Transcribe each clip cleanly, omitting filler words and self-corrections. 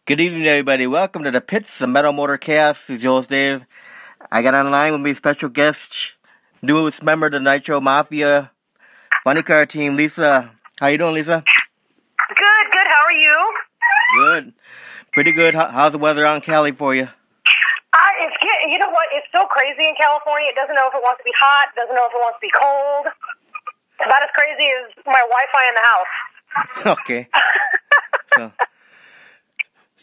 Good evening, everybody. Welcome to the Pits, the Metal Motorcast. This is your host, Dave. I got online with me special guest, newest member of the Nitro Mafia Funny Car team, Lisa. How you doing, Lisa? Good. How are you? Good. Pretty good. How's the weather out in Cali for you? You know what? It's so crazy in California. It doesn't know if it wants to be hot. Doesn't know if it wants to be cold. It's about as crazy as my Wi-Fi in the house. Okay.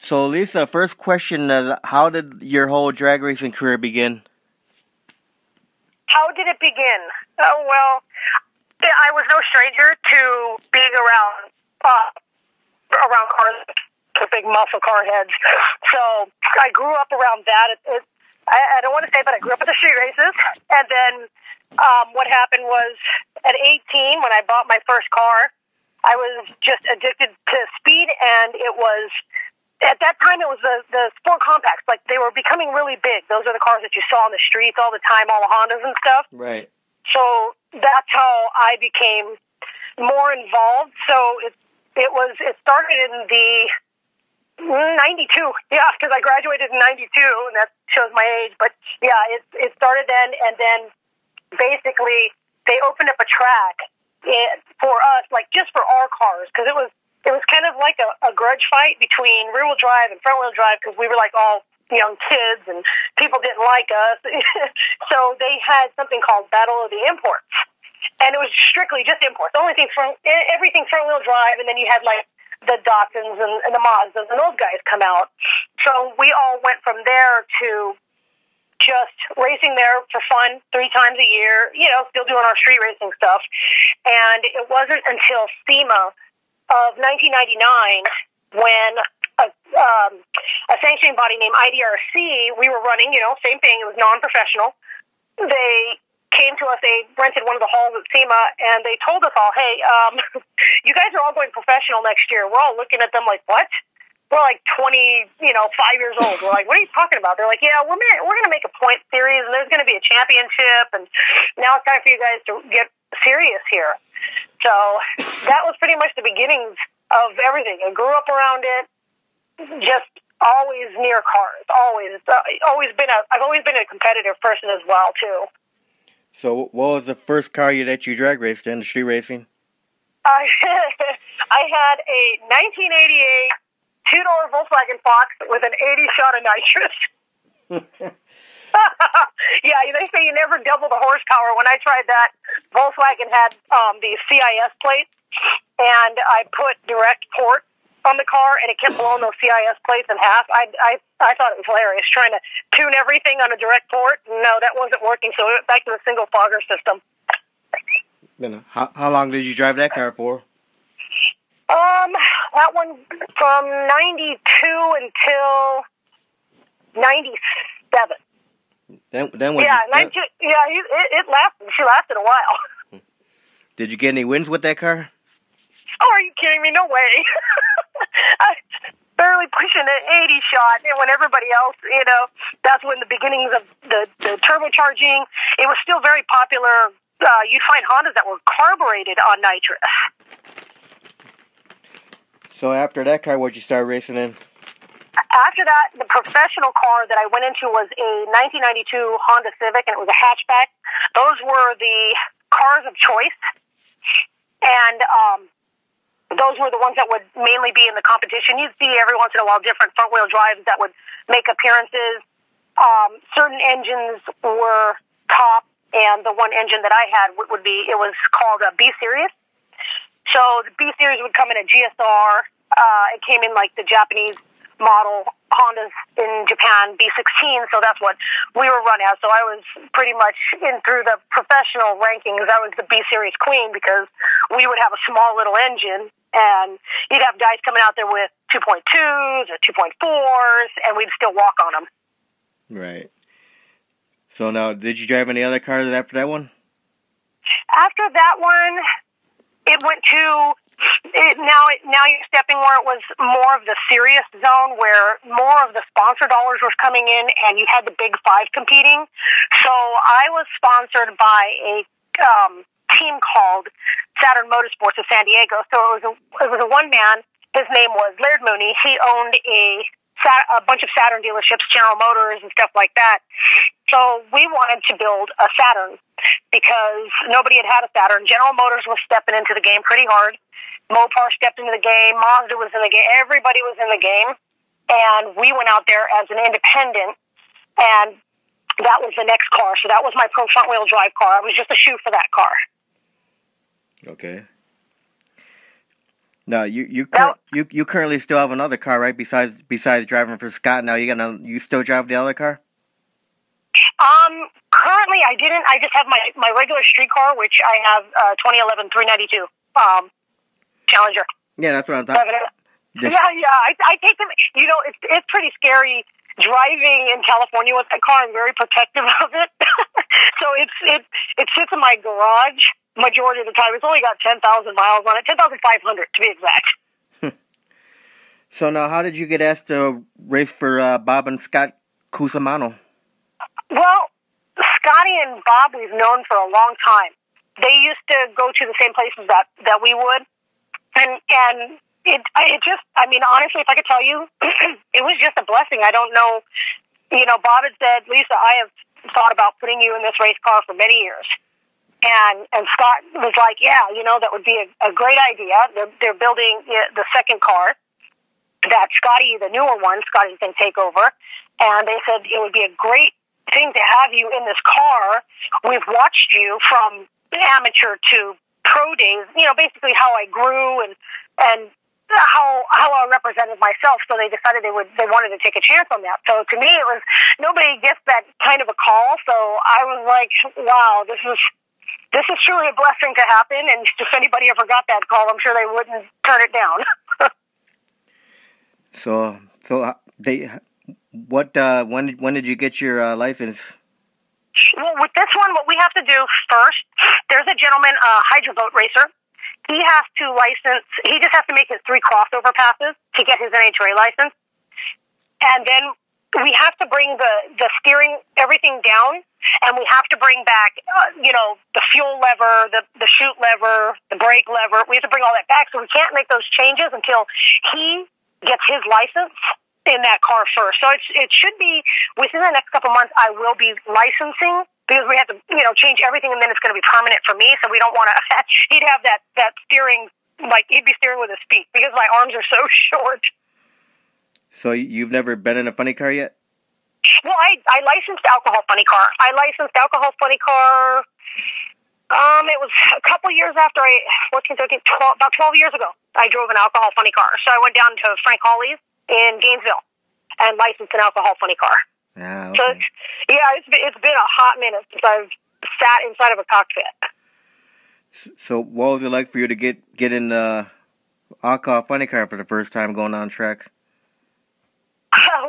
So, Lisa, first question, how did your whole drag racing career begin? How did it begin? Oh, well, I was no stranger to being around cars, the big muscle car heads. So I grew up around that. I don't want to say, but I grew up at the street races. And then what happened was at 18, when I bought my first car, I was just addicted to speed, and it was... At that time, it was the sport compacts. Like, they were becoming really big. Those are the cars that you saw on the streets all the time, all the Hondas and stuff. Right. So that's how I became more involved. So it started in the 92. Yeah, because I graduated in 92, and that shows my age. But, yeah, it started then, and then basically they opened up a track for us, like, just for our cars, because it was kind of like a grudge fight between rear-wheel drive and front-wheel drive, because we were like all young kids and people didn't like us. So they had something called Battle of the Imports. And it was strictly just imports. Everything front-wheel drive, and then you had like the Datsuns and the Mazdas and those guys come out. So we all went from there to just racing there for fun 3 times a year, still doing our street racing stuff. And it wasn't until SEMA of 1999, when a sanctioning body named IDRC, we were running, same thing, it was non-professional. They came to us, they rented one of the halls at SEMA, and they told us all, hey, you guys are all going professional next year. We're all looking at them like, what? We're like 5 years old. We're like, what are you talking about? They're like, yeah, we're going to make a point series, and there's going to be a championship, and now it's time for you guys to get serious here. So that was pretty much the beginnings of everything. I grew up around it, just always near cars, always. I've always been a competitive person as well, too. So what was the first car that you drag raced in, the street racing? I had a 1988 2-door Volkswagen Fox with an 80 shot of nitrous. Yeah, they say you never double the horsepower. When I tried that, Volkswagen had the CIS plates, and I put direct port on the car, and it kept blowing those CIS plates in half. I thought it was hilarious, trying to tune everything on a direct port. No, that wasn't working, so we went back to the single fogger system. How long did you drive that car for? That one from 92 until 97. Then it lasted. She lasted a while. Did you get any wins with that car? Oh, are you kidding me? No way. I barely pushing an 80 shot, and when everybody else, that's when the beginnings of the turbocharging. It was still very popular. You'd find Hondas that were carbureted on nitrous. So after that car, what'd you start racing in? After that, the professional car that I went into was a 1992 Honda Civic, and it was a hatchback. Those were the cars of choice, and those were the ones that would mainly be in the competition. You'd see every once in a while different front-wheel drives that would make appearances. Certain engines were top, and the one engine that I had it was called a B Series. So the B Series would come in a GSR. It came in like the Japanese model Hondas in Japan, B16, so that's what we were run as. So I was pretty much in through the professional rankings. I was the B-Series queen, because we would have a small little engine, and you'd have guys coming out there with 2.2s or 2.4s, and we'd still walk on them. Right. So now, did you drive any other cars after that one? After that one, it went to... Now you're stepping where it was more of the serious zone, where more of the sponsor dollars was coming in, and you had the big 5 competing. So I was sponsored by a team called Saturn Motorsports of San Diego. So it was a one-man, his name was Laird Mooney. He owned a bunch of Saturn dealerships, General Motors and stuff like that. So we wanted to build a Saturn because nobody had a Saturn. General Motors was stepping into the game pretty hard. Mopar stepped into the game. Mazda was in the game. Everybody was in the game. And we went out there as an independent, and that was the next car. So that was my Pro front-wheel drive car. I was just a shoe for that car. Okay. Now you currently still have another car, right? Besides driving for Scott, now you still drive the other car? Currently I didn't. I just have my regular street car, which I have 2011 392 Challenger. Yeah, that's what I'm talking. Yeah. I take them. You know, it's pretty scary driving in California with that car. I'm very protective of it. So it sits in my garage majority of the time. It's only got 10,000 miles on it, 10,500 to be exact. So now, how did you get asked to race for Bob and Scott Cusimano? Well, Scotty and Bob we've known for a long time. They used to go to the same places that we would, and it just, I mean, honestly, if I could tell you, it was just a blessing. I don't know, you know, Bob had said, Lisa, I have thought about putting you in this race car for many years. And Scott was like, yeah, you know, that would be a great idea. They're building the second car that Scotty, the newer one, Scotty can take over. And they said it would be a great thing to have you in this car. We've watched you from amateur to pro days, you know, basically how I grew and how I represented myself. So they decided they wanted to take a chance on that. So to me, it was, nobody gets that kind of a call. So I was like, wow, this is truly a blessing to happen, and if anybody ever got that call, I'm sure they wouldn't turn it down. When did you get your license? Well, with this one, what we have to do first, there's a gentleman, a hydroboat racer. He just has to make his 3 crossover passes to get his NHRA license. And then we have to bring the steering, everything down, and we have to bring back, the fuel lever, the chute lever, the brake lever. We have to bring all that back, so we can't make those changes until he gets his license in that car first. So it should be within the next couple months. I will be licensing because we have to, change everything, and then it's going to be permanent for me. So we don't want to. He'd have that steering, like he'd be steering with his feet because my arms are so short. So you've never been in a funny car yet? Well, I licensed alcohol funny car. It was a couple years after about 12 years ago, I drove an alcohol funny car. So I went down to Frank Hawley's in Gainesville and licensed an alcohol funny car. Ah, okay. So it's been a hot minute since I've sat inside of a cockpit. So what was it like for you to get in the alcohol funny car for the first time going on track?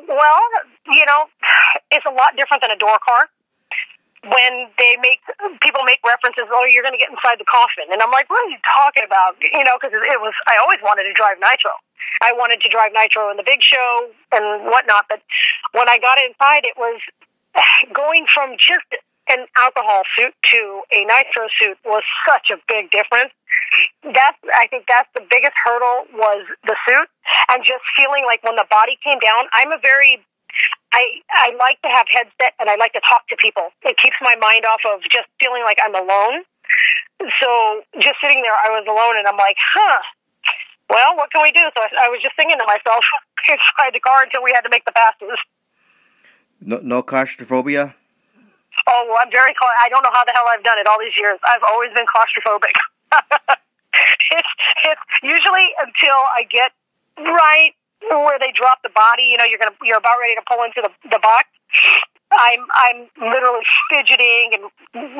Well, it's a lot different than a door car. When people make references, oh, you're going to get inside the coffin. And I'm like, what are you talking about? Because I always wanted to drive nitro. I wanted to drive nitro in the big show and whatnot. But when I got inside, it was going from just an alcohol suit to a nitro suit was such a big difference. I think that's the biggest hurdle was the suit and just feeling like when the body came down, I like to have headset and I like to talk to people. It keeps my mind off of just feeling like I'm alone. So just sitting there, I was alone and I'm like, well, what can we do? So I was just singing to myself inside the car until we had to make the passes. No claustrophobia? Oh, well, I don't know how the hell I've done it all these years. I've always been claustrophobic. It's usually until I get right where they drop the body, you're about ready to pull into the box. I'm literally fidgeting and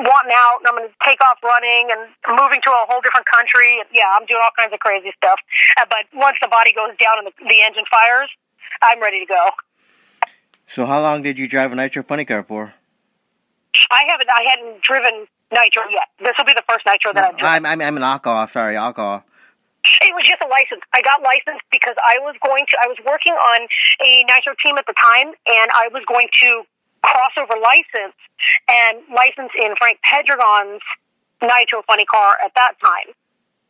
wanting out, and I'm going to take off running and moving to a whole different country. And yeah, I'm doing all kinds of crazy stuff. But once the body goes down and the engine fires, I'm ready to go. So how long did you drive a nitro funny car for? I hadn't driven nitro yet. This will be the first nitro that I've driven. I'm an alcohol. Sorry, alcohol. It was just a license. I got licensed because I was working on a nitro team at the time, and I was going to crossover license and license in Frank Pedregon's nitro funny car at that time.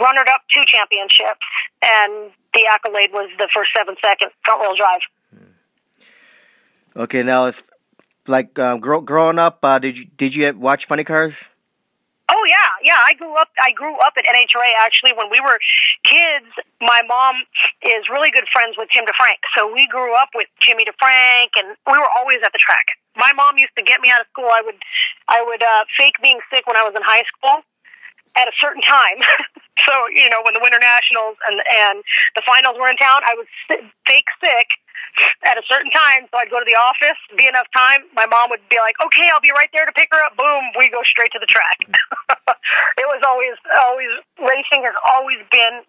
runner-up 2 championships, and the accolade was the first 7-second front-wheel drive. Okay, now it's like growing up. Did you watch Funny Cars? Oh yeah. I grew up at NHRA. Actually, when we were kids, my mom is really good friends with Jim DeFrank, so we grew up with Jimmy DeFrank, and we were always at the track. My mom used to get me out of school. I would fake being sick when I was in high school at a certain time. So when the Winter Nationals and the finals were in town, I would fake sick at a certain time, so I'd go to the office, be enough time, my mom would be like, okay, I'll be right there to pick her up. Boom, we go straight to the track. It was always, racing has always been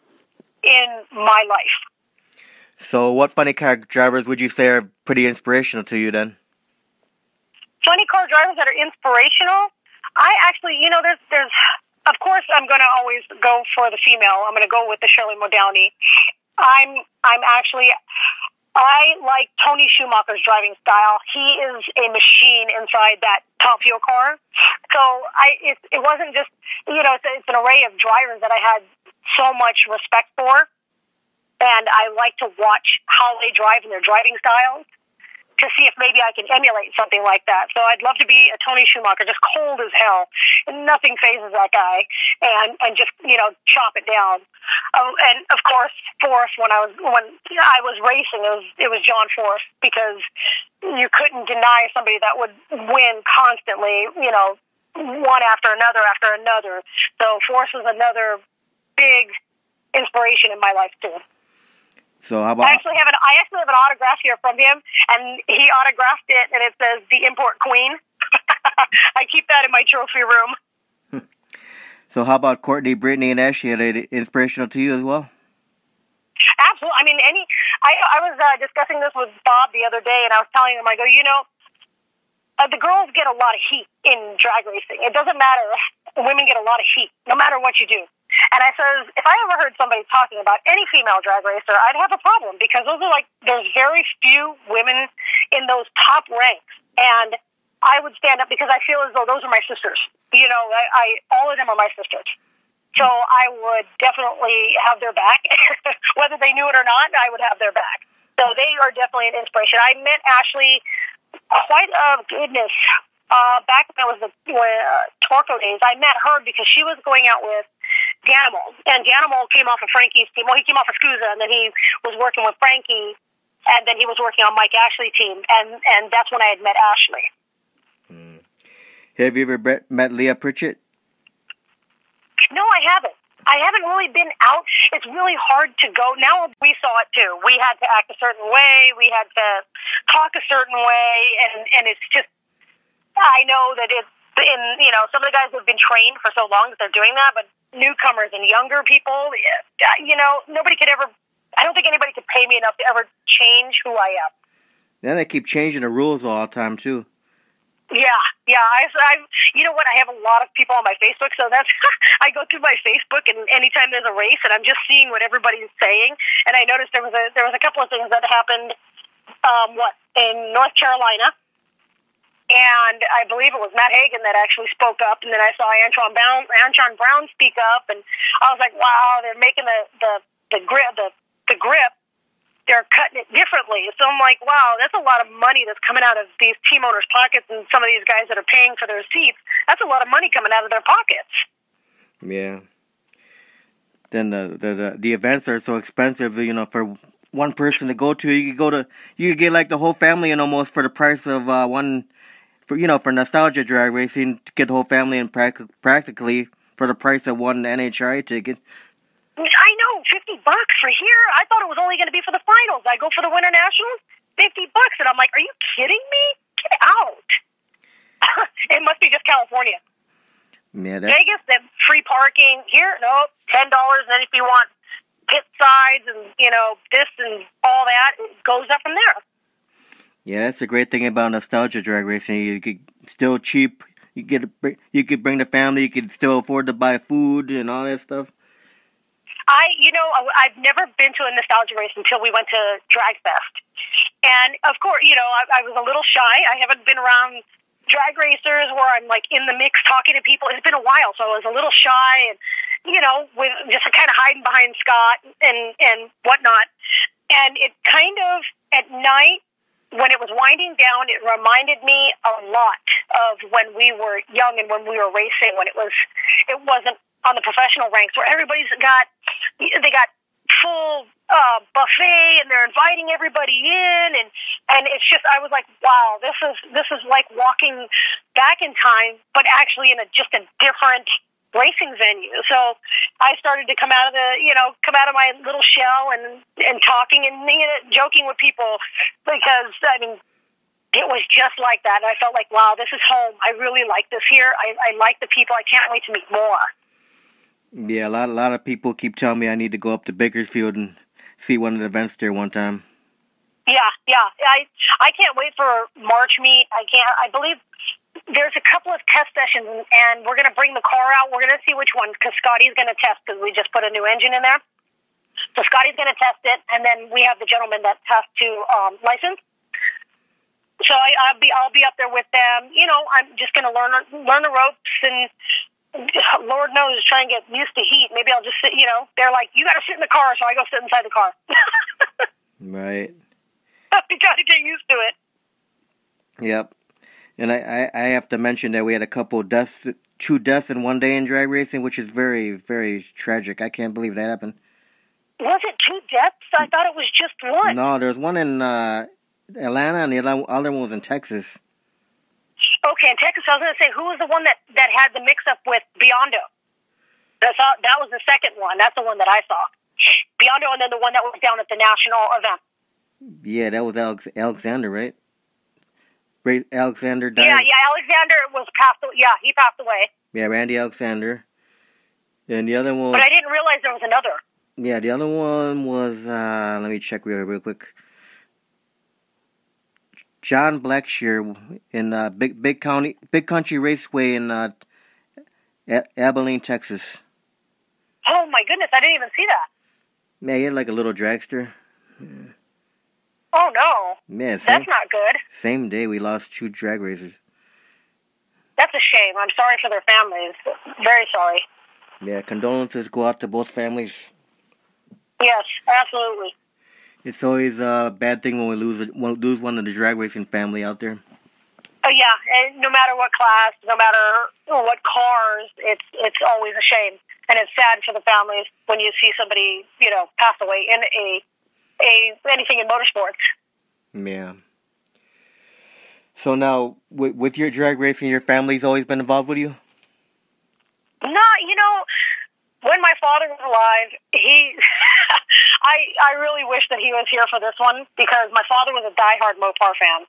in my life. So what funny car drivers would you say are pretty inspirational to you then? Funny car drivers that are inspirational? I actually, there's, of course, I'm going to always go for the female. I'm going to go with the Shirley Modowney. I like Tony Schumacher's driving style. He is a machine inside that Top Fuel car. So it wasn't just, it's an array of drivers that I had so much respect for. And I like to watch how they drive and their driving styles to see if maybe I can emulate something like that. So I'd love to be a Tony Schumacher, just cold as hell, and nothing phases that guy, and just chop it down. And of course, Force. When I was racing, it was John Force, because you couldn't deny somebody that would win constantly. One after another. So Force is another big inspiration in my life too. So how about I actually have an autograph here from him, and he autographed it, and it says "The Import Queen." I keep that in my trophy room. So how about Courtney, Brittany, and Ashley? Are they inspirational to you as well? Absolutely. I mean, I was discussing this with Bob the other day, and I was telling him, I go, the girls get a lot of heat in drag racing. It doesn't matter. Women get a lot of heat, no matter what you do. And I says, if I ever heard somebody talking about any female drag racer, I'd have a problem, because there's very few women in those top ranks. And I would stand up because I feel as though those are my sisters. All of them are my sisters. So I would definitely have their back. Whether they knew it or not, I would have their back. So they are definitely an inspiration. I met Ashley back when it was the Torco days. I met her because she was going out with Danimal, and Danimal came off of Frankie's team. Well, he came off of Scusa, and then he was working with Frankie, and then he was working on Mike Ashley's team, and that's when I had met Ashley. Have you ever met Leah Pritchett? No, I haven't. I haven't really been out. It's really hard to go. Now we saw it too. We had to act a certain way. We had to talk a certain way, and it's just, I know that it's some of the guys have been trained for so long that they're doing that, but newcomers and younger people, nobody could ever, I don't think anybody could pay me enough to ever change who I am. Then they keep changing the rules all the time too. Yeah. I you know what? I have a lot of people on my Facebook, so that's I go through my Facebook, and anytime there's a race, and I'm just seeing what everybody's saying. And I noticed there was a couple of things that happened. In North Carolina, and I believe it was Matt Hagan that actually spoke up. And then I saw Antron Brown speak up, and I was like, wow, they're making the grip. They're cutting it differently. So I'm like, wow, that's a lot of money that's coming out of these team owners' pockets, and some of these guys that are paying for their seats. That's a lot of money coming out of their pockets. Yeah. Then the events are so expensive, for one person to go to. You could get like the whole family and almost for the price of one, for nostalgia drag racing, to get the whole family and practically for the price of one NHRA ticket. I know, $50 for here. I thought it was only going to be for the finals. I go for the Winter Nationals, $50, and I'm like, are you kidding me? Get out! It must be just California. Yeah, Vegas, then free parking. Here, no, $10. And then if you want pit sides and this and all that, it goes up from there. Yeah, that's the great thing about nostalgia drag racing. You could still cheap. You could bring the family. You could still afford to buy food and all that stuff. I've never been to a nostalgia race until we went to Drag Fest. And, of course, I was a little shy. I haven't been around drag racers where I'm, like, in the mix talking to people. It's been a while, so I was a little shy. with just kind of hiding behind Scott and whatnot. And it kind of, at night, when it was winding down, it reminded me a lot of when we were young and when we were racing, when it wasn't on the professional ranks, where they got full buffet and they're inviting everybody in, and it's just, I was like, wow, this is like walking back in time, but actually in just a different racing venue. So I started to come out of my little shell and talking and joking with people, because it was just like that. And I felt like, wow, this is home. I really like this here. I like the people. I can't wait to meet more. Yeah, a lot of people keep telling me I need to go up to Bakersfield and see one of the events there one time. Yeah. I can't wait for March meet. I believe there's a couple of test sessions, and we're going to bring the car out. We're going to see which one, because Scotty's going to test, because we just put a new engine in there. So Scotty's going to test it, and then we have the gentleman that has to license. So I'll be up there with them. I'm just going to learn the ropes, and Lord knows, try and get used to heat. Maybe I'll just sit. They're like, you got to sit in the car, so I go sit inside the car. Right. You got to get used to it. Yep. And I have to mention that we had a couple deaths, 2 deaths in one day in drag racing, which is very, very tragic. I can't believe that happened. Was it 2 deaths? I thought it was just one. No, there's one in Atlanta, and the other one was in Texas. Okay, in Texas, I was going to say, who was the one that had the mix-up with Biondo? That was the second one. That's the one that I saw. Biondo, and then the one that was down at the national event. Yeah, that was Alexander, right? Alexander died. Yeah, Alexander he passed away. Yeah, Randy Alexander. And the other one... But I didn't realize there was another. Yeah, the other one was, let me check real quick. John Blackshear in Big Country Raceway in Abilene, Texas. Oh my goodness, I didn't even see that. Yeah, he had like a little dragster. Yeah. Oh no. Yeah, that's not good. Same day we lost 2 drag racers. That's a shame. I'm sorry for their families. Very sorry. Yeah, condolences go out to both families. Yes, absolutely. It's always a bad thing when we lose one of the drag racing family out there. Oh yeah, and no matter what class, no matter what cars, it's always a shame, and it's sad for the families when you see somebody pass away in anything in motorsports. Yeah. So now, with your drag racing, your family's always been involved with you? No, when my father was alive, I really wish that he was here for this one, because my father was a diehard Mopar fan.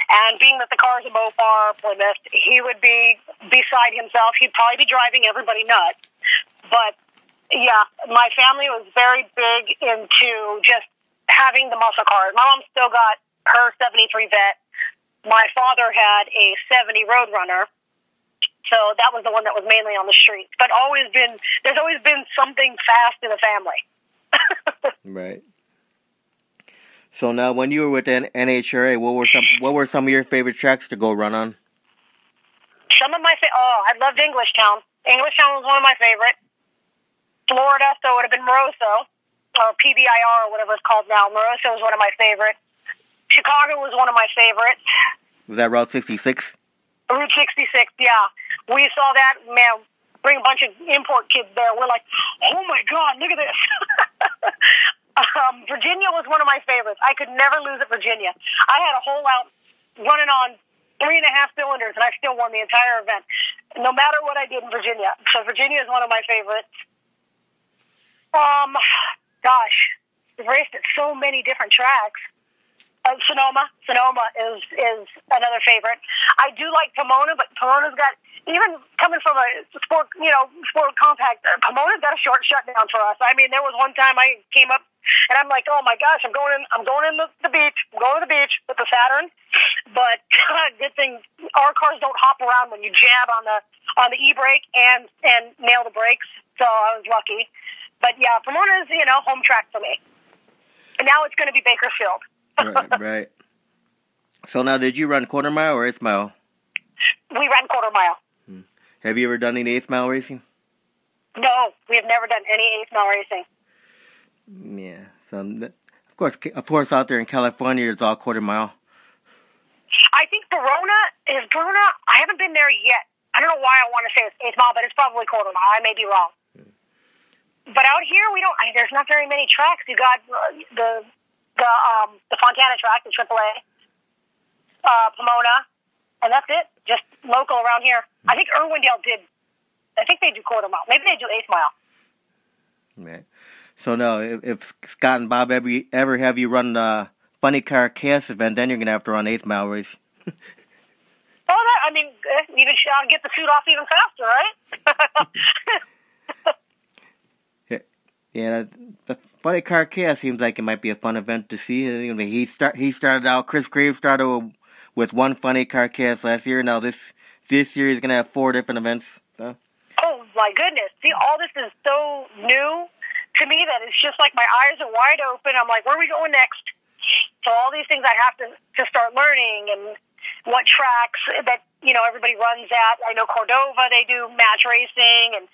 And being that the car is a Mopar Plymouth, he would be beside himself. He'd probably be driving everybody nuts. But, yeah, my family was very big into just having the muscle cars. My mom still got her 73 Vet. My father had a 70 Roadrunner. So that was the one that was mainly on the streets. But there's always been something fast in the family. Right. So now, when you were with NHRA, what were some of your favorite tracks to go run on? Some of my I loved Englishtown. Englishtown was one of my favorite. Florida, so it would have been Moroso, or PBIR, or whatever it's called now. Moroso was one of my favorites. Chicago was one of my favorites. Was that Route 66? Route 66, yeah. We saw that, man, bring a bunch of import kids there. We're like, oh my God, look at this. Virginia was one of my favorites. I could never lose at Virginia. I had a hole out running on 3.5 cylinders, and I still won the entire event, no matter what I did in Virginia. So Virginia is one of my favorites. Gosh, I've raced at so many different tracks. Sonoma is another favorite. I do like Pomona, but Pomona's got, even coming from a sport compact, Pomona's got a short shutdown for us. I mean, there was one time I came up and I'm like, oh my gosh, I'm going in the beach. I'm going to the beach with the Saturn. But good thing our cars don't hop around when you jab on the e-brake and nail the brakes. So I was lucky. But yeah, Pomona's home track for me. And now it's going to be Bakersfield. Right. So now, did you run quarter mile or 8th mile? We ran quarter mile. Have you ever done any 8th mile racing? No, we have never done any 8 mile racing. Yeah. So, of course, out there in California, it's all quarter mile. I think Verona. I haven't been there yet. I don't know why I want to say it's 8 mile, but it's probably quarter mile. I may be wrong. But out here, we don't. There's not very many tracks. You got the Fontana track, the AAA, Pomona, and that's it. Just local around here. I think Irwindale did. I think they do quarter mile. Maybe they do 8 mile. Right. So now, if Scott and Bob ever have you run the Funny Car Chaos event, then you're gonna have to run 8 mile race. Even get the suit off even faster, right? Yeah, the Funny Car Chaos seems like it might be a fun event to see. He started out. Chris Graves started with one Funny Car Chaos last year. Now this year he's gonna have 4 different events. So. Oh my goodness! See, all this is so new to me that it's just like my eyes are wide open. I'm like, where are we going next? So all these things I have to start learning, and what tracks that everybody runs at. I know Cordova, they do match racing, and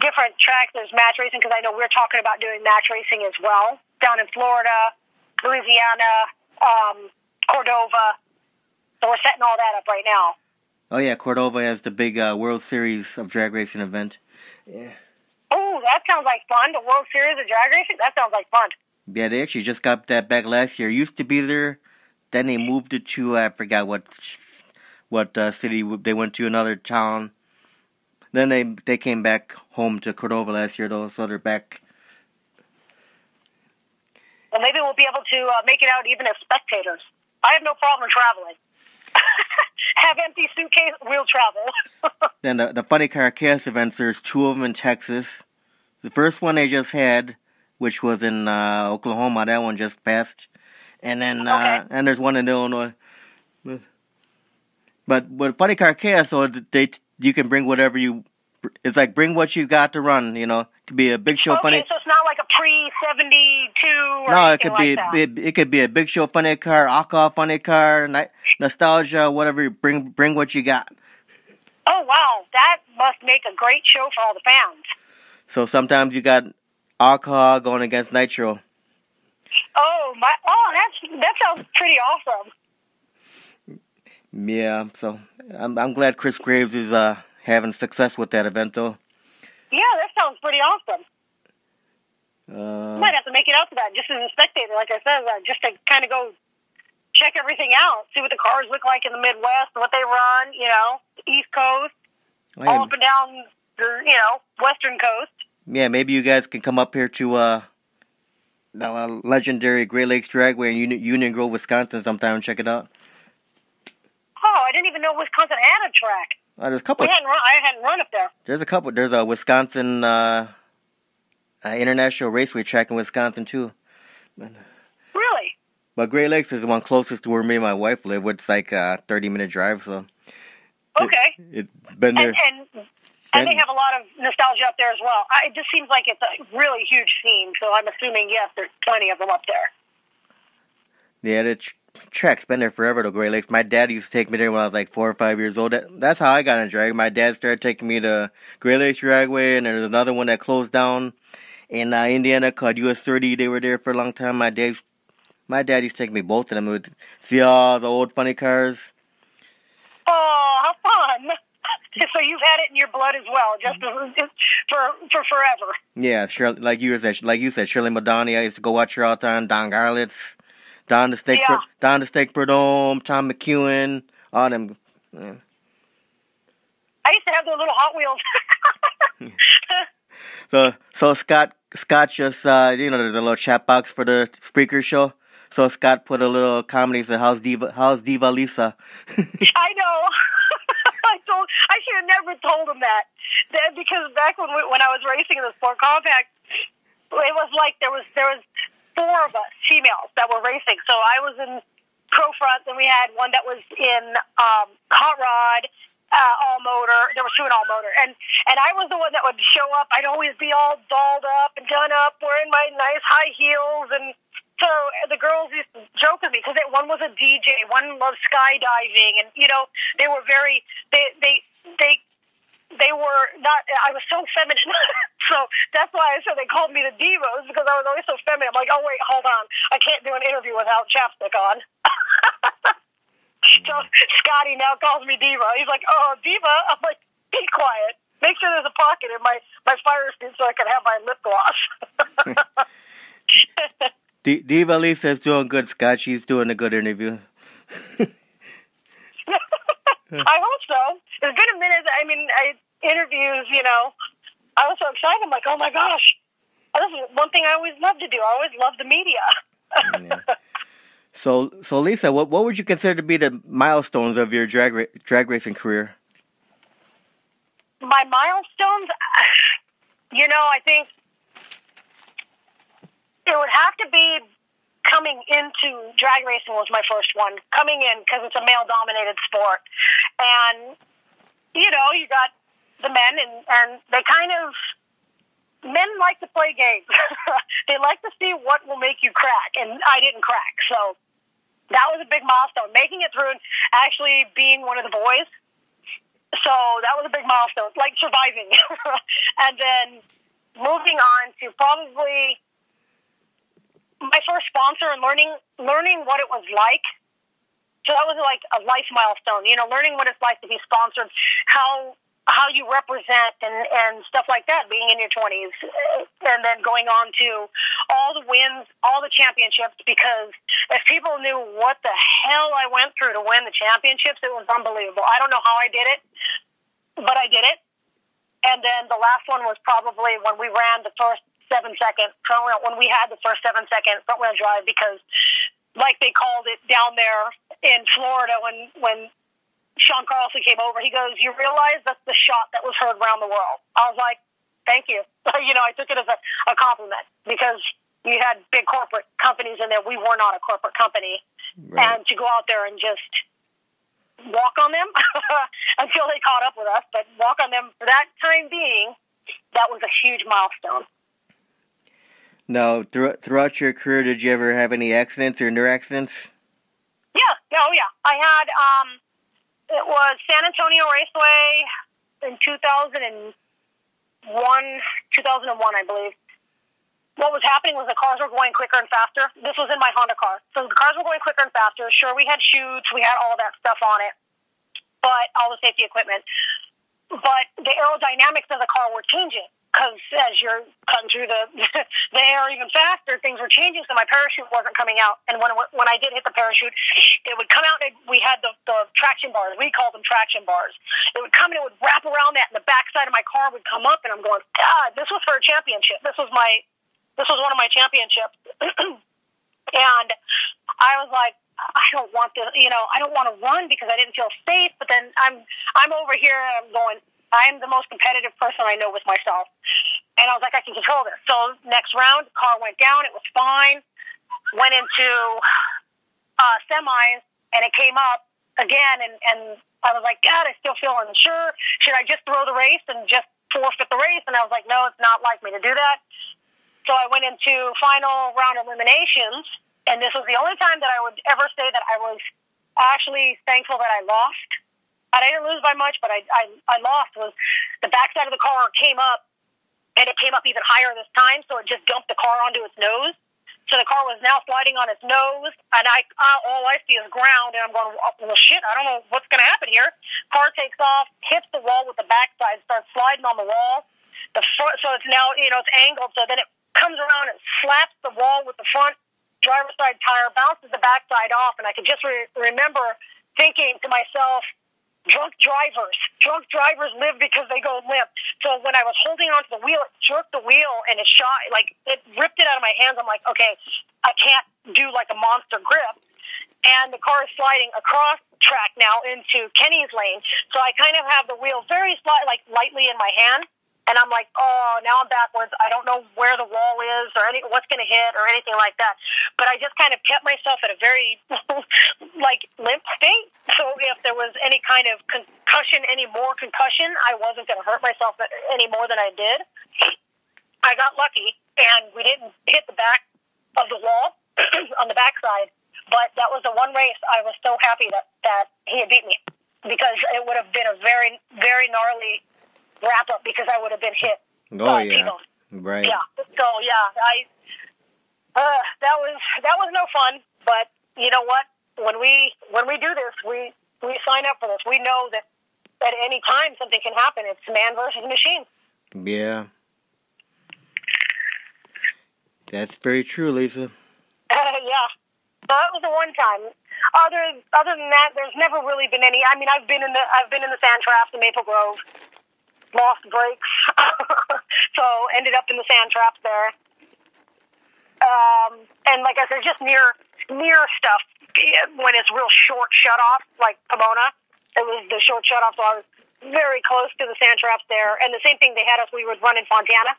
different tracks there's match racing, because I know we're talking about doing match racing as well down in Florida, Louisiana, Cordova. So we're setting all that up right now. Oh yeah, Cordova has the big World Series of drag racing event. Yeah. Oh, that sounds like fun. The World Series of drag racing? That sounds like fun. Yeah, they actually just got that back last year. It used to be there, then they moved it to, I forgot what city they went to, another town. Then they came back home to Cordova last year, though, so they're back. Well, maybe we'll be able to make it out even as spectators. I have no problem traveling. Have empty suitcase, we'll travel. Then the Funny Car Chaos events, there's 2 of them in Texas. The first one they just had, which was in Oklahoma, that one just passed. And then and there's one in Illinois. But with Funny Car Chaos, so you can bring whatever you. It's like bring what you got to run. It could be a big show funny. So it's not like a pre-72. No, it could be a big show funny car, alcohol funny car, nostalgia, whatever. Bring what you got. Oh wow, that must make a great show for all the fans. So sometimes you got alcohol going against nitro. That sounds pretty awesome. Yeah, so I'm glad Chris Graves is having success with that event, though. Yeah, that sounds pretty awesome. Might have to make it out to that just as a spectator, like I said, just to kind of go check everything out, see what the cars look like in the Midwest, what they run, the East Coast, all up and down the, Western Coast. Yeah, maybe you guys can come up here to the legendary Great Lakes Dragway in Union Grove, Wisconsin sometime and check it out. Oh, I didn't even know Wisconsin had a track. There's a couple. I hadn't run up there. There's a couple. There's a Wisconsin International Raceway track in Wisconsin, too. Really? But Great Lakes is the one closest to where me and my wife live. It's like a 30-minute drive, so... Okay. It's been there. And they have a lot of nostalgia up there as well. It just seems like it's a really huge scene, so I'm assuming, yes, there's plenty of them up there. Yeah, the track's been there forever, the Great Lakes. My dad used to take me there when I was like 4 or 5 years old. That's how I got in drag. My dad started taking me to Great Lakes Dragway, and there's another one that closed down in Indiana called US 30. They were there for a long time. My dad used to take me both of them. Would see all the old funny cars. Oh, how fun! So you've had it in your blood as well, just for forever. Yeah, sure. Like you said, Shirley Madani. I used to go watch her all the time. Don Garlitz, Don the Steak Prudhomme, Tom McEwen, all them. Yeah. I used to have those little Hot Wheels. So Scott just there's a little chat box for the Spreaker show. So Scott put a little comedy. Said, "How's Diva Lisa?" I know. I should have never told him that. Because back when I was racing in the Sport Compact, it was like there was 4 of us females that were racing. So I was in Pro Front, and we had one that was in Hot Rod, All Motor. There were 2 in All Motor, and I was the one that would show up. I'd always be all dolled up and done up, wearing my nice high heels, and so the girls used to joke with me because one was a DJ, one loved skydiving, and they were very they were not. I was so feminine, So that's why I said they called me the diva, was because I was always so feminine. I'm like, oh, wait, hold on. I can't do an interview without chapstick on. So Scotty now calls me diva. He's like, oh, diva? I'm like, be quiet. Make sure there's a pocket in my fire suit so I can have my lip gloss. Diva Lisa's doing good, Scott. She's doing a good interview. I hope so. It's been a minute. I mean, interviews, I was so excited. I'm like, oh my gosh. This is one thing I always love to do. I always love the media. Yeah. So Lisa, what would you consider to be the milestones of your drag racing career? My milestones, I think it would have to be coming into drag racing was my first one. Coming in because it's a male-dominated sport. And, you got the men, and they men like to play games. They like to see what will make you crack, and I didn't crack. So that was a big milestone. Making it through and actually being one of the boys. So that was a big milestone, like surviving. And then moving on to probably my first sponsor and learning what it was like. So that was like a life milestone, learning what it's like to be sponsored, how you represent and stuff like that, being in your 20s, and then going on to all the wins, all the championships, because if people knew what the hell I went through to win the championships, it was unbelievable. I don't know how I did it, but I did it. And then the last one was probably when we ran the first 7-second front wheel, when we had the first 7-second front wheel drive, because like they called it down there in Florida when Sean Carlson came over, he goes, you realize that's the shot that was heard around the world. I was like, thank you. I took it as a compliment, because you had big corporate companies in there. We were not a corporate company. Right. And to go out there and just walk on them until they caught up with us, but walk on them for that time being, that was a huge milestone. Now, throughout your career, did you ever have any accidents or near accidents? Yeah. Oh, yeah. I had, it was San Antonio Raceway in 2001, I believe. What was happening was the cars were going quicker and faster. This was in my Honda car. So the cars were going quicker and faster. Sure, we had chutes. We had all that stuff on it, but all the safety equipment. But the aerodynamics of the car were changing, because as you're cutting through the air even faster, things were changing, so my parachute wasn't coming out. And when I did hit the parachute, it would come out, and we had the traction bars. We called them traction bars. It would come, and it would wrap around that, and the backside of my car would come up, and I'm going, God, this was for a championship. This was one of my championships. And I was like, I don't want this, I don't want to run because I didn't feel safe. But then I'm over here and I'm going, I'm the most competitive person I know with myself. And I was like, I can control this. So next round, car went down. It was fine. Went into semis, and it came up again. And I was like, God, I still feel unsure. Should I just throw the race and just forfeit the race? And I was like, no, it's not like me to do that. So I went into final round eliminations. And this was the only time that I would ever say that I was actually thankful that I lost. And I didn't lose by much, but I lost. Was the backside of the car came up, and it came up even higher this time, so it just dumped the car onto its nose. So the car was now sliding on its nose, and all I see is ground, and I'm going, well, shit, I don't know what's going to happen here. Car takes off, hits the wall with the backside, starts sliding on the wall. The front, so it's now, it's angled, so then it comes around and slaps the wall with the front driver's side tire, bounces the backside off, and I could just remember thinking to myself, drunk drivers live because they go limp. So when I was holding onto the wheel, it jerked the wheel, and it ripped it out of my hands. I'm like, okay, I can't do like a monster grip. And the car is sliding across track now into Kenny's lane. So I kind of have the wheel very lightly in my hand. And I'm like, oh, now I'm backwards. I don't know where the wall is or what's going to hit or anything like that. But I just kind of kept myself at a very, limp state. So if there was any kind of any more concussion, I wasn't going to hurt myself any more than I did. I got lucky, and we didn't hit the back of the wall on the backside. But that was the one race I was so happy that he had beat me, because it would have been a very, very gnarly wrap up, because I would have been hit Oh yeah. People. Right. Yeah. So yeah, that was no fun. But you know what? When we do this, we sign up for this. We know that at any time something can happen. It's man versus machine. Yeah. That's very true, Lisa. Yeah. So that was the one time. Other than that, there's never really been any. I mean, I've been in the sand traps in Maple Grove, lost brakes, so ended up in the sand traps there. And like I said, just near stuff when it's real short shut off, like Pomona. It was the short shut off, so I was very close to the sand traps there. And the same thing they had us, we would run in Fontana.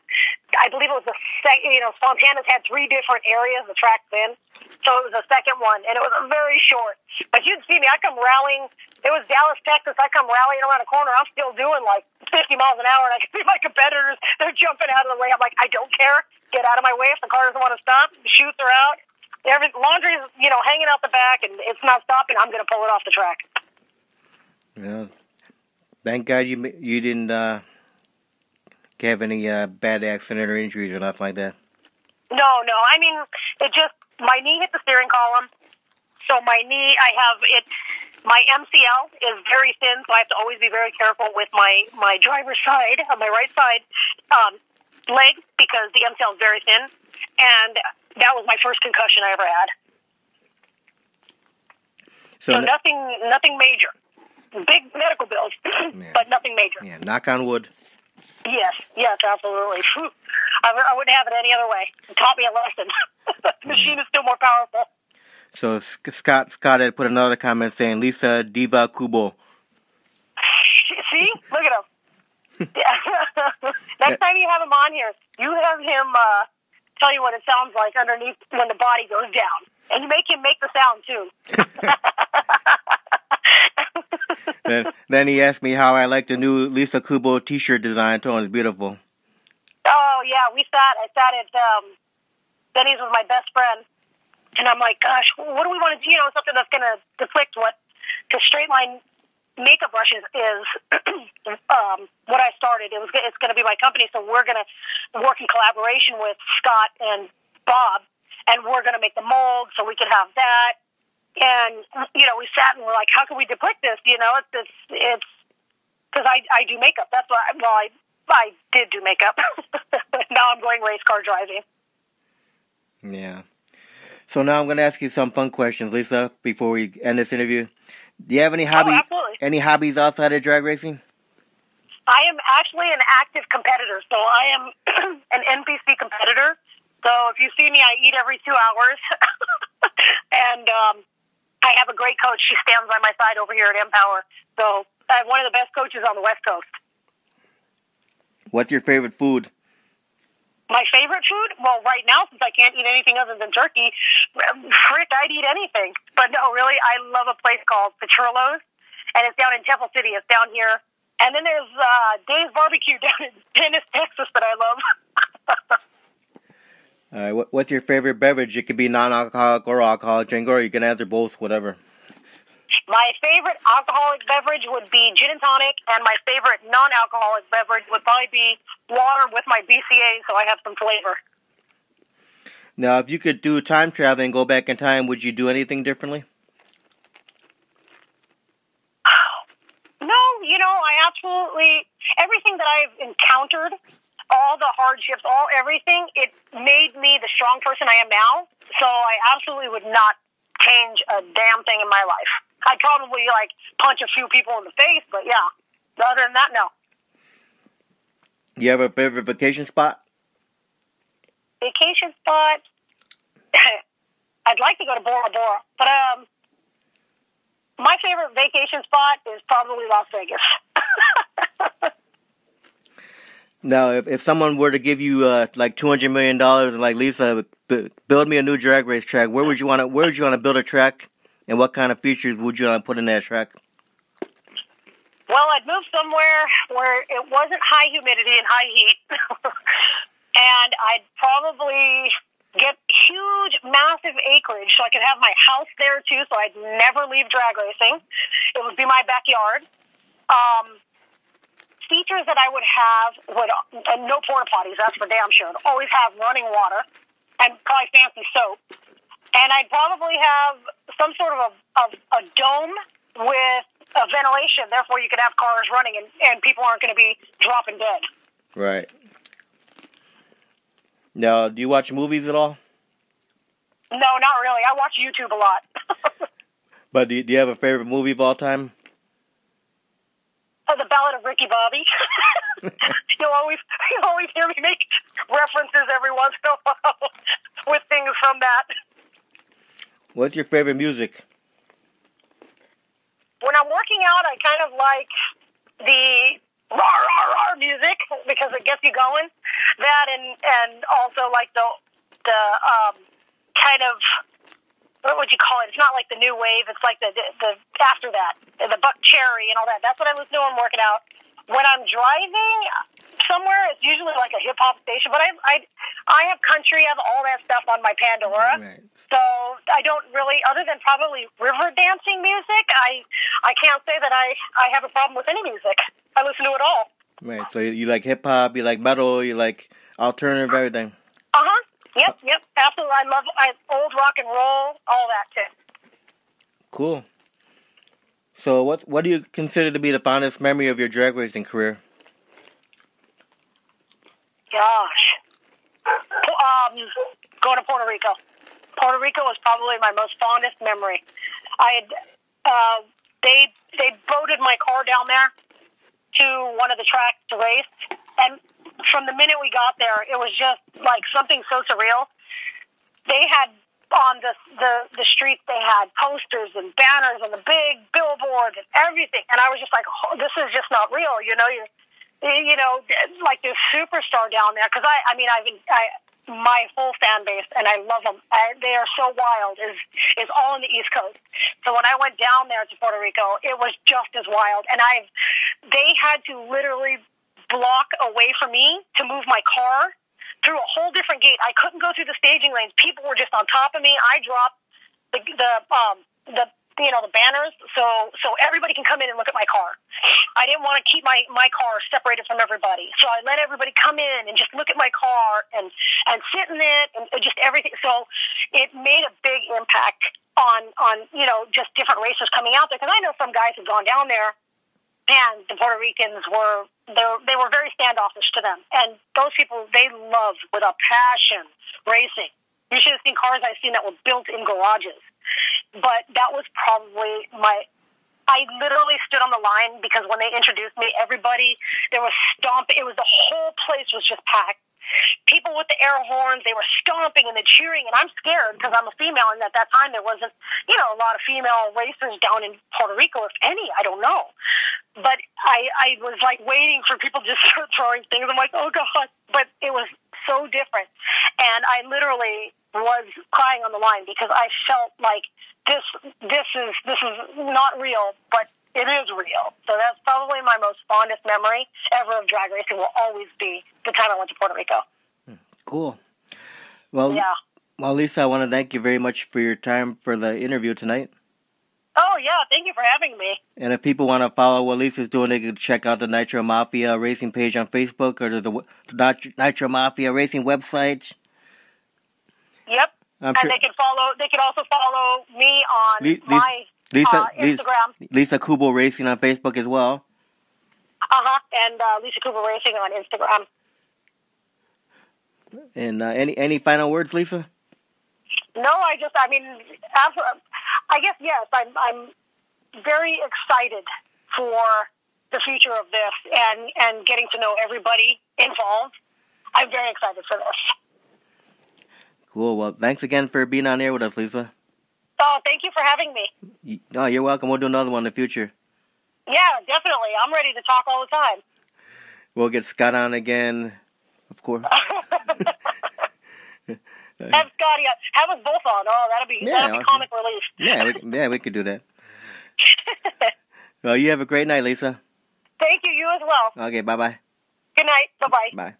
I believe it was the second, Fontana's had 3 different areas, the track's in. So it was the second one, and it was very short. But you'd see me, I come rallying. It was Dallas, Texas. I come rallying around a corner. I'm still doing like 50 miles an hour, and I can see my competitors. They're jumping out of the way. I'm like, I don't care. Get out of my way. If the car doesn't want to stop, the chutes are out. Laundry's, hanging out the back, and it's not stopping. I'm going to pull it off the track. Yeah. Thank God you didn't have any bad accident or injuries or nothing like that. No. I mean, my knee hit the steering column. So my knee, my MCL is very thin, so I have to always be very careful with my driver's side, on my right side, leg, because the MCL is very thin. And that was my first concussion I ever had. So nothing major. Big medical bills, but nothing major. Yeah, knock on wood. Yes, absolutely. I wouldn't have it any other way. It taught me a lesson. The machine is still more powerful. So Scott had put another comment saying, Lisa Diva Kubo. See? Look at him. Next time you have him on here, you have him tell you what it sounds like underneath when the body goes down. And you make him make the sound, too. Then he asked me how I like the new Lisa Kubo T-shirt design. I told him it's beautiful. Oh, yeah. I sat at Denny's with my best friend. And I'm like, gosh, what do we want to do? Something that's going to depict because straight line makeup brushes is what I started. It's going to be my company, so we're going to work in collaboration with Scott and Bob, and we're going to make the mold so we can have that. And, we sat and we're like, how can we depict this? It's because I do makeup. That's why, I did do makeup. Now I'm going race car driving. Yeah. So now I'm going to ask you some fun questions, Lisa, before we end this interview. Do you have any hobbies outside of drag racing? I am actually an active competitor. So I am an NPC competitor. So if you see me, I eat every 2 hours. And I have a great coach. She stands by my side over here at Empower. So I have one of the best coaches on the West Coast. What's your favorite food? My favorite food? Well, right now, since I can't eat anything other than turkey, I'd eat anything. But no, really, I love a place called Petrillo's, and it's down in Temple City. It's down here. And then there's Dave's Barbecue down in Dennis, Texas, that I love. All right, what's your favorite beverage? It could be non-alcoholic or alcoholic drink, or you can answer both, whatever. My favorite alcoholic beverage would be gin and tonic, and my favorite non-alcoholic beverage would probably be water with my BCA, so I have some flavor. Now, if you could do time travel and go back in time, would you do anything differently? No, I absolutely, everything that I've encountered, all the hardships, everything, it made me the strong person I am now. So I absolutely would not change a damn thing in my life. I'd probably punch a few people in the face, but yeah. Other than that, no. You have a favorite vacation spot? Vacation spot? I'd like to go to Bora Bora, but my favorite vacation spot is probably Las Vegas. Now, if someone were to give you $200 million and Lisa, build me a new drag race track, where would you want to build a track, and what kind of features would you want to put in that track? Well, I'd move somewhere where it wasn't high humidity and high heat, and I'd probably get huge, massive acreage so I could have my house there too, so I'd never leave drag racing. It would be my backyard. features that I would have would no porta potties. That's for damn sure. Always have running water and probably fancy soap. And I'd probably have some sort of a dome with a ventilation. Therefore, you could have cars running and people aren't going to be dropping dead. Right. Now, do you watch movies at all? No, not really. I watch YouTube a lot. But do you have a favorite movie of all time? The Ballad of Ricky Bobby. You'll always hear me make references every once in a while with things from that. What's your favorite music? When I'm working out, I kind of like the rah rah rah music because it gets you going. That and also like the kind of, what would you call it? It's not like the new wave. It's like the after that, the Buck Cherry and all that. That's what I listen to when I'm working out. When I'm driving somewhere, it's usually like a hip hop station. But I have country. I have all that stuff on my Pandora. Right. So I don't really, other than probably river dancing music, I can't say that I have a problem with any music. I listen to it all. Right. So you like hip hop, you like metal, you like alternative, everything. Yep. Absolutely. I love old rock and roll, all that too. Cool. So what do you consider to be the fondest memory of your drag racing career? Gosh. Going to Puerto Rico. Puerto Rico was probably my most fondest memory. I had, they boated my car down there to one of the tracks to race, and from the minute we got there, it was just like something so surreal. They had on the streets, they had posters and banners and the big billboards and everything, and I was just like, oh, this is just not real, you know, like this superstar down there, because my whole fan base, and I love them. They are so wild. Is all on the East Coast. So when I went down there to Puerto Rico, it was just as wild. And they had to literally block away from me to move my car through a whole different gate. I couldn't go through the staging lanes. People were just on top of me. I dropped the banners so everybody can come in and look at my car. I didn't want to keep my car separated from everybody. So I let everybody come in and just look at my car and sit in it and just everything. So it made a big impact on just different racers coming out there. Because I know some guys have gone down there and the Puerto Ricans were very standoffish to them. And those people, they love with a passion racing. You should have seen cars I've seen that were built in garages. But that was probably I literally stood on the line because when they introduced me, everybody, there was stomping. It was, the whole place was just packed. People with the air horns, they were stomping and cheering, and I'm scared because I'm a female, and at that time there wasn't, a lot of female racers down in Puerto Rico, if any, I don't know. But I was like waiting for people to start throwing things. I'm like, oh God. But it was so different. And I literally was crying on the line because I felt like this is not real, but it is real. So that's probably my most fondest memory ever of drag racing. Will always be the time I went to Puerto Rico. Cool. Well, yeah. Well, Lisa, I want to thank you very much for your time for the interview tonight. Oh, yeah. Thank you for having me. And if people want to follow what Lisa's doing, they can check out the Nitro Mafia Racing page on Facebook or the Nitro Mafia Racing website. Yep. And sure they can also follow me on my Instagram. Lisa Kubo Racing on Facebook as well. And Lisa Kubo Racing on Instagram. And any final words, Lisa? No, I guess, yes, I'm very excited for the future of this and getting to know everybody involved. I'm very excited for this. Cool. Well, thanks again for being on air with us, Lisa. Oh, thank you for having me. No, you're welcome. We'll do another one in the future. Yeah, definitely. I'm ready to talk all the time. We'll get Scott on again, of course. Have Scotty on. Have us both on. Oh, that'll be comic relief. We could do that. Well, you have a great night, Lisa. Thank you. You as well. Okay, bye-bye. Good night. Bye-bye. Bye.